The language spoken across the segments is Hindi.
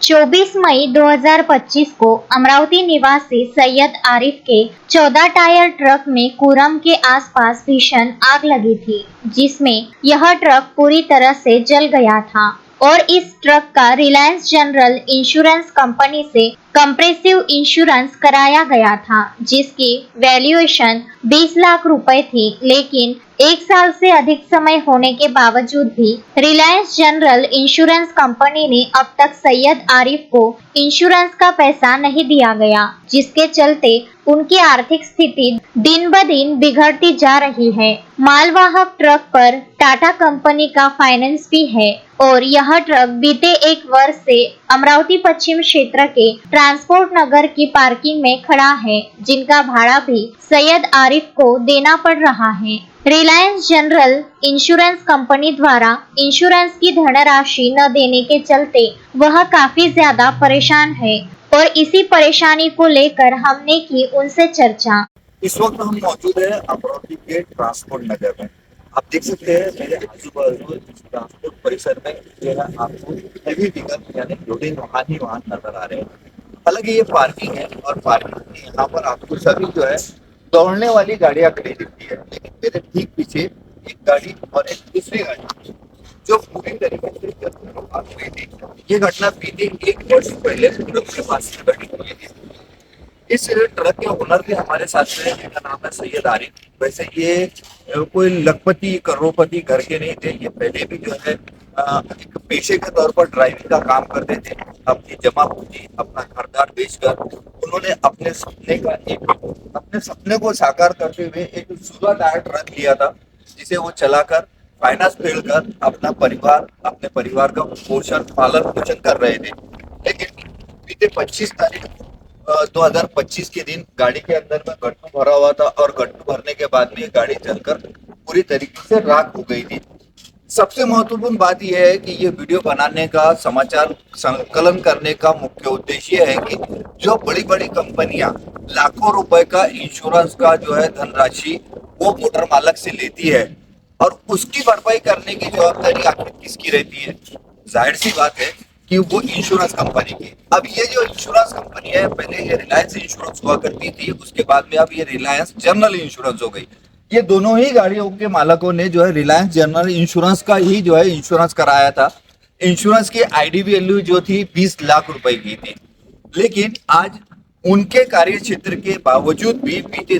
24 मई 2025 को अमरावती निवासी सैयद आरिफ के 14 टायर ट्रक में कुरम के आसपास भीषण आग लगी थी, जिसमें यह ट्रक पूरी तरह से जल गया था और इस ट्रक का रिलायंस जनरल इंश्योरेंस कंपनी से कंप्रेसिव इंश्योरेंस कराया गया था, जिसकी वैल्यूएशन 20 लाख रुपए थी। लेकिन एक साल से अधिक समय होने के बावजूद भी रिलायंस जनरल इंश्योरेंस कंपनी ने अब तक सैयद आरिफ को इंश्योरेंस का पैसा नहीं दिया गया, जिसके चलते उनकी आर्थिक स्थिति दिन ब दिन बिगड़ती जा रही है। मालवाहक ट्रक पर टाटा कंपनी का फाइनेंस भी है और यह ट्रक बीते एक वर्ष से अमरावती पश्चिम क्षेत्र के ट्रांसपोर्ट नगर की पार्किंग में खड़ा है, जिनका भाड़ा भी सैयद आरिफ को देना पड़ रहा है। रिलायंस जनरल इंश्योरेंस कंपनी द्वारा इंश्योरेंस की धनराशि न देने के चलते वह काफी ज्यादा परेशान है और इसी परेशानी को लेकर हमने की उनसे चर्चा। इस वक्त हम मौजूद है अमरावती के ट्रांसपोर्ट नगर में। आप देख सकते हैं मेरे आजू बाजू ट्रांसपोर्ट परिसर में जो है आपको हेवी व्हीकल यानी लोडिंग वाहन ही वाहन नजर आ रहे हैं। हालांकि ये पार्किंग है और पार्किंग में यहाँ पर आपको सभी जो है दौड़ने वाली गाड़ियां खड़ी दिखती है, लेकिन मेरे ठीक पीछे एक गाड़ी और एक दूसरी गाड़ी जो पूरी तरीके से भाग रही थी। ये घटना बीते एक वर्ष पहले के पास घटी हुई थी। इस ट्रक के ओनर भी हमारे साथ में, जिनका नाम है सैयद आरिफ। वैसे ये कोई लखपति करोड़पति घर के नहीं थे, ये पहले भी जो है एक पेशे के तौर पर ड्राइविंग का काम करते थे। अपनी जमा पूंजी अपना घरदार बेचकर उन्होंने अपने सपने को साकार करते हुए एक सुधा टायर ट्रक लिया था, जिसे वो चलाकर फाइनेंस फेल कर अपने परिवार का पालन पोषण कर रहे थे। लेकिन बीते 25 तारीख 2025 के दिन गाड़ी के अंदर में गट्टू भरा हुआ था और गट्टू भरने के बाद में गाड़ी जलकर पूरी तरीके से राख हो गई थी। सबसे महत्वपूर्ण बात यह है कि ये वीडियो बनाने का, समाचार संकलन करने का मुख्य उद्देश्य है कि जो बड़ी बड़ी कंपनियां लाखों रुपए का इंश्योरेंस का जो है धनराशि वो मोटर मालक से लेती है और उसकी भरपाई करने की जवाबदारी आखिर किसकी रहती है। जाहिर सी बात है कि वो इंश्योरेंस कंपनी की। अब ये जो इंश्योरेंस कंपनी है, पहले ये रिलायंस इंश्योरेंस हुआ करती थी, उसके बाद में अब ये रिलायंस जनरल इंश्योरेंस हो गई। ये दोनों ही गाड़ियों के मालकों ने जो है रिलायंस जनरल इंश्योरेंस का ही जो है इंश्योरेंस कराया था। इंश्योरेंस की आईडी वैल्यू जो थी 20 लाख रुपए की थी। लेकिन आज उनके कार्य क्षेत्र के बावजूद भी बीते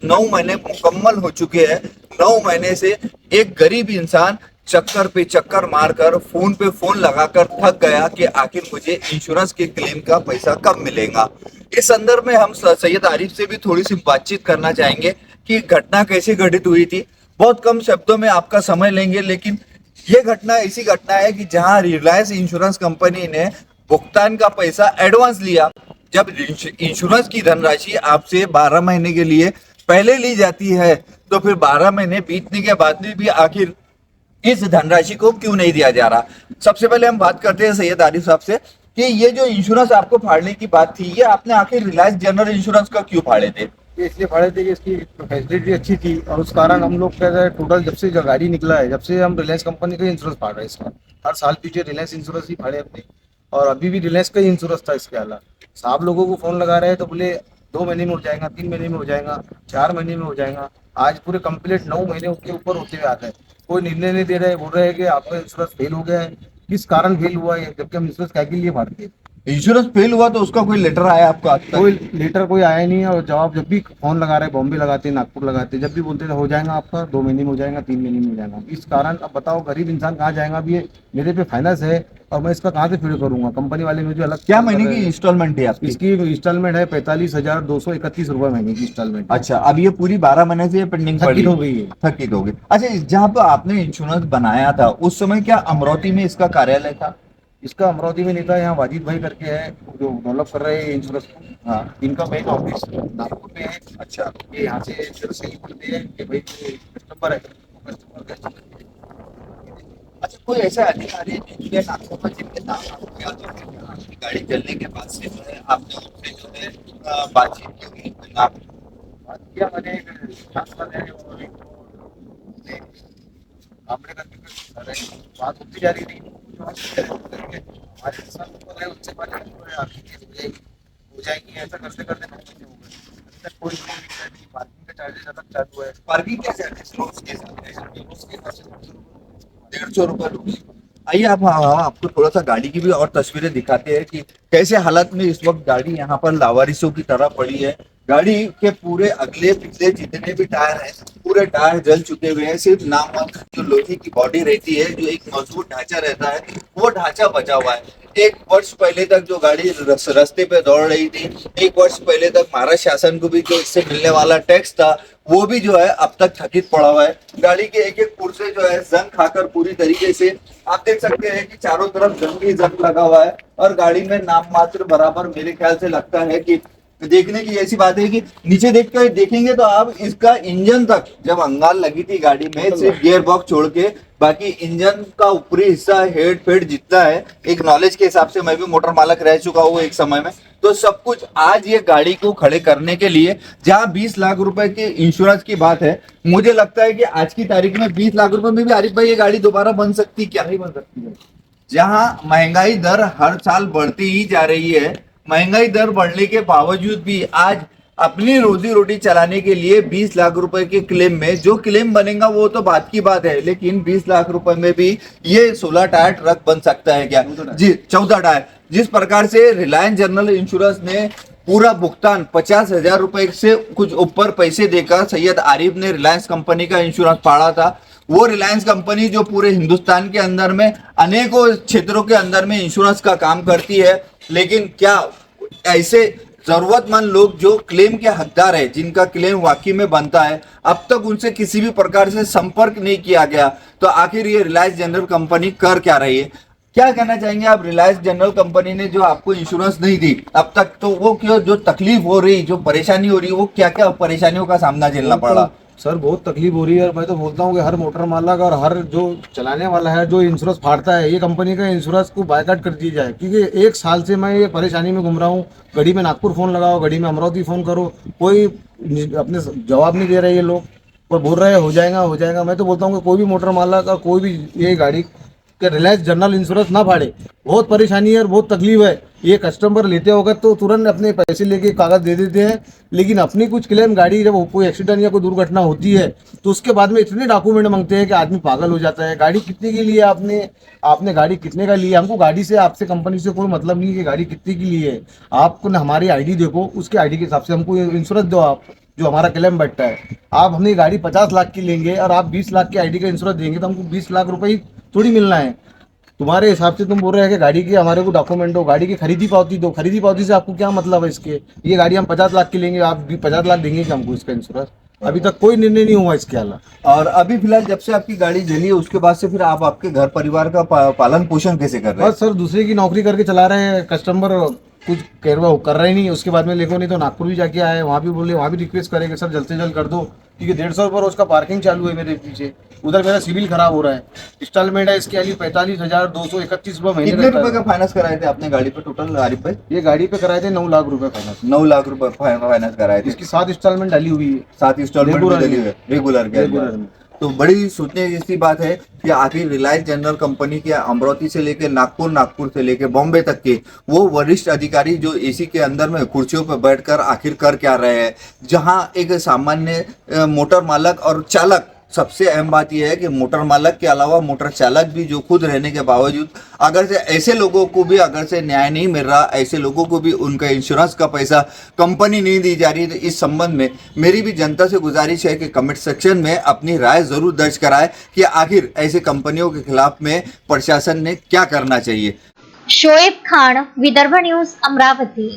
9 महीने मुकम्मल हो चुके हैं। 9 महीने से एक गरीब इंसान चक्कर पे चक्कर मारकर फोन पे फोन लगाकर थक गया कि आखिर मुझे इंश्योरेंस के क्लेम का पैसा कब मिलेगा। इस संदर्भ में हम सैयद आरिफ से भी थोड़ी सी बातचीत करना चाहेंगे कि घटना कैसे घटित हुई थी। बहुत कम शब्दों में आपका समय लेंगे, लेकिन ये घटना ऐसी घटना है कि जहां रिलायंस इंश्योरेंस कंपनी ने भुगतान का पैसा एडवांस लिया। जब इंश्योरेंस की धनराशि आपसे 12 महीने के लिए पहले ली जाती है, तो फिर 12 महीने बीतने के बाद भी आखिर इस धनराशि को क्यों नहीं दिया जा रहा। सबसे पहले हम बात करते हैं सैयद आरिफ साहब से कि ये जो इंश्योरेंस आपको फाड़ने की बात थी, ये आपने आखिर रिलायंस जनरल इंश्योरेंस का क्यों फाड़े थे? ये इसलिए फाड़े थे कि इसकी फैसिलिटी अच्छी थी और उस कारण हम लोग कहते हैं टोटल जब से जो गाड़ी निकला है, जब से हम रिलायंस कंपनी का इंश्योरेंस फाड़ रहे हैं। इसका हर साल पीछे रिलायंस इंश्योरेंस ही फाड़े अपने, और अभी भी रिलायंस का ही इंश्योरेंस था। इसके अलावा साहब लोगों को फोन लगा रहे हैं तो बोले 2 महीने में हो जाएगा, 3 महीने में हो जाएगा, 4 महीने में हो जाएगा। आज पूरे कंप्लीट 9 महीने के ऊपर होते हुए आता है, कोई निर्णय नहीं दे रहे। बोल रहे हैं कि आपका इंश्योरेंस फेल हो गया है। किस कारण फेल हुआ है, जबकि हम इंश्योरेंस क्या के लिए भरते हैं। इंश्योरेंस फेल हुआ तो उसका कोई लेटर आया आपका? कोई लेटर कोई आया नहीं है, और जवाब जब भी फोन लगा रहे, बॉम्बे लगाते, नागपुर लगाते, जब भी बोलते थे हो जाएगा आपका, 2 महीने में हो जाएगा, 3 महीने में हो जाएगा। इस कारण अब बताओ गरीब इंसान कहाँ जाएगा। अभी ये मेरे पे फाइनेंस है और मैं इसका कहाँ से फीड करूंगा। कंपनी वाले मुझे अलग क्या महीने की इंस्टॉलमेंट है आपकी? इसकी इंस्टॉलमेंट है 45,231 रुपए महीने की इंस्टॉलमेंट। अच्छा, अब ये पूरी 12 महीने से पेंडिंग थकित हो गई है। थकित हो गई। अच्छा, जहाँ पर आपने इंश्योरेंस बनाया था उस समय क्या अमरावती में इसका कार्यालय था? इसका अमरावती में नहीं था, यहाँ वाजिद भाई करके है जो डेवलप कर रहे हैं इंश्योरेंस को। हाँ, इनका मेन ऑफिस नागपुर में है। अच्छा, ये यहाँ से सही बोलते हैं कि भाई कस्टमर है, कस्टमर। अच्छा, कोई ऐसा अधिकारी जिनके नागपुर में जिनके नाम आपको याद हो कि आपकी गाड़ी जलने के बाद से जो है आपने उनसे जो है बातचीत की हुई? बात किया मैंने, बात होती जा रही थी। हमारे साथ से पहले जो है आपकी केस हो जाएगी ऐसा करते करते 9 महीने हो गए, अभी तक कोई पार्किंग का चार्जेस अलग चालू है। पार्किंग क्या चार्जेस रोज के साथ उसके हिसाब से 150 रुपये। आइए आप आपको थोड़ा सा गाड़ी की भी और तस्वीरें दिखाते हैं कि कैसे हालत में इस वक्त गाड़ी यहाँ पर लावारिसों की तरह पड़ी है। गाड़ी के पूरे अगले पिछले जितने भी टायर हैं पूरे टायर जल चुके हुए हैं। सिर्फ नाममात्र जो लोहे की बॉडी रहती है, जो एक मजबूत ढांचा रहता है, वो ढांचा बचा हुआ है। एक वर्ष पहले तक जो गाड़ी रास्ते पे दौड़ रही थी, एक वर्ष पहले तक महाराष्ट्र शासन को भी जो इससे मिलने वाला टैक्स था वो भी जो है अब तक थकित पड़ा हुआ है। गाड़ी के एक एक पुर्जे जो है जंग खाकर पूरी तरीके से आप देख सकते हैं कि चारों तरफ जंग ही जंग लगा हुआ है और गाड़ी में नाम मात्र बराबर मेरे ख्याल से लगता है कि देखने की ऐसी बात है कि नीचे देखकर देखेंगे तो आप इसका इंजन तक जब अंगाल लगी थी गाड़ी में सिर्फ गियर बॉक्स छोड़ के बाकी इंजन का ऊपरी हिस्सा हेड फेड जितना है, एक नॉलेज के हिसाब से मैं भी मोटर मालक रह चुका हूँ एक समय में, तो सब कुछ आज ये गाड़ी को खड़े करने के लिए जहाँ 20 लाख रुपए के इंश्योरेंस की बात है, मुझे लगता है कि आज की तारीख में 20 लाख रुपए में भी आरिफ भाई ये गाड़ी दोबारा बन सकती क्या नहीं बन सकती है। जहाँ महंगाई दर हर साल बढ़ती ही जा रही है, महंगाई दर बढ़ने के बावजूद भी आज अपनी रोजी रोटी चलाने के लिए 20 लाख रुपए के क्लेम में जो क्लेम बनेगा वो तो बात की बात है, लेकिन 20 लाख रुपए में भी ये 16 टायर ट्रक बन सकता है क्या? जी 14 टायर। जिस प्रकार से रिलायंस जनरल इंश्योरेंस ने पूरा भुगतान 50,000 रुपए से कुछ ऊपर पैसे देकर सैयद आरिफ ने रिलायंस कंपनी का इंश्योरेंस फाड़ा था, वो रिलायंस कंपनी जो पूरे हिंदुस्तान के अंदर में अनेकों क्षेत्रों के अंदर में इंश्योरेंस का काम करती है, लेकिन क्या ऐसे जरूरतमंद लोग जो क्लेम के हकदार है, जिनका क्लेम वाकई में बनता है, अब तक उनसे किसी भी प्रकार से संपर्क नहीं किया गया, तो आखिर ये रिलायंस जनरल कंपनी कर क्या रही है? क्या कहना चाहेंगे आप? रिलायंस जनरल कंपनी ने जो आपको इंश्योरेंस नहीं दी अब तक, तो वो क्यों, जो तकलीफ हो रही, जो परेशानी हो रही है, वो क्या क्या परेशानियों का सामना झेलना पड़ा? सर बहुत तकलीफ हो रही है और मैं तो बोलता हूँ कि हर मोटर मालक और हर जो चलाने वाला है जो इंश्योरेंस फाड़ता है, ये कंपनी का इंश्योरेंस को बायकॉट कर दिया जाए, क्योंकि 1 साल से मैं ये परेशानी में घूम रहा हूँ। घड़ी में नागपुर फ़ोन लगाओ, घड़ी में अमरावती फ़ोन करो, कोई अपने जवाब नहीं दे रहे ये लोग और बोल रहे हैं हो जाएगा हो जाएगा। मैं तो बोलता हूँ कि कोई भी मोटर मालक और कोई भी ये गाड़ी के रिलायंस जनरल इंश्योरेंस ना फाड़े, बहुत परेशानी है और बहुत तकलीफ है। ये कस्टमर लेते होगा तो तुरंत अपने पैसे लेके कागज दे देते हैं, लेकिन अपनी कुछ क्लेम गाड़ी जब कोई एक्सीडेंट या कोई दुर्घटना होती है तो उसके बाद में इतने डॉक्यूमेंट मांगते हैं कि आदमी पागल हो जाता है। गाड़ी कितने की ली है आपने गाड़ी कितने का लिया? हमको गाड़ी से, आपसे कंपनी से कोई मतलब नहीं है कि गाड़ी कितने की ली है। आपको न हमारी आईडी देखो, उसके आईडी के हिसाब से हमको इंश्योरेंस दो, आप जो हमारा क्लेम बैठता है। आप हमने गाड़ी 50 लाख की लेंगे और आप 20 लाख की आईडी का इंश्योरेंस देंगे तो हमको 20 लाख रुपए ही थोड़ी मिलना है। तुम्हारे हिसाब से तुम बोल रहे हैं कि गाड़ी की हमारे को डॉक्यूमेंट दो, गाड़ी की खरीदी पावती दो। खरीदी पावती से आपको क्या मतलब है इसके? ये गाड़ी हम 50 लाख की लेंगे, आप भी 50 लाख देंगे कि हमको इसका इंश्योरेंस? अभी तक कोई निर्णय नहीं हुआ इसके अलावा। और अभी फिलहाल जब से आपकी गाड़ी जली है उसके बाद से फिर आप आपके घर परिवार का पालन पोषण कैसे कर रहे हैं? बस सर दूसरे की नौकरी करके चला रहे हैं, कस्टमर कुछ कर रहे नहीं। उसके बाद में लेको नहीं तो नागपुर भी जाके आए, वहाँ भी बोले, वहाँ भी रिक्वेस्ट करेंगे सर जल्द से जल्द कर दो, क्योंकि 150 रुपये उसका पार्किंग चालू है मेरे पीछे। उधर मेरा सिविल खराब हो रहा है। इंस्टॉलमेंट है इसके अली 45,231 रुपये महीने। कितने रुपए का फाइनेंस कराए थे आपने गाड़ी पे टोटल आरिफ भाई? ये गाड़ी पे कराए थे 9 लाख रुपए फाइनेंस। 9 लाख रुपए फाइनेंस कराए थे। इसकी 7 इंस्टॉलमेंट डाली हुई है, 7 इंस्टॉलमेंट रेगुलर डली हुई है रेगुलर के अंदर। तो बड़ी सोचने जैसी बात है कि आखिर रिलायंस जनरल कंपनी के अमरावती से लेकर नागपुर, नागपुर से लेकर बॉम्बे तक के वो वरिष्ठ अधिकारी जो एसी के अंदर में कुर्सियों पर बैठकर आखिर कर क्या रहे हैं, जहां एक सामान्य मोटर मालक और चालक, सबसे अहम बात यह है कि मोटर मालक के अलावा मोटर चालक भी जो खुद रहने के बावजूद अगर से ऐसे लोगों को भी अगर से न्याय नहीं मिल रहा, ऐसे लोगों को भी उनका इंश्योरेंस का पैसा कंपनी नहीं दी जा रही, तो इस संबंध में मेरी भी जनता से गुजारिश है कि कमेंट सेक्शन में अपनी राय जरूर दर्ज कराए कि आखिर ऐसे कंपनियों के खिलाफ में प्रशासन ने क्या करना चाहिए। शोएब खान, विदर्भ न्यूज, अमरावती।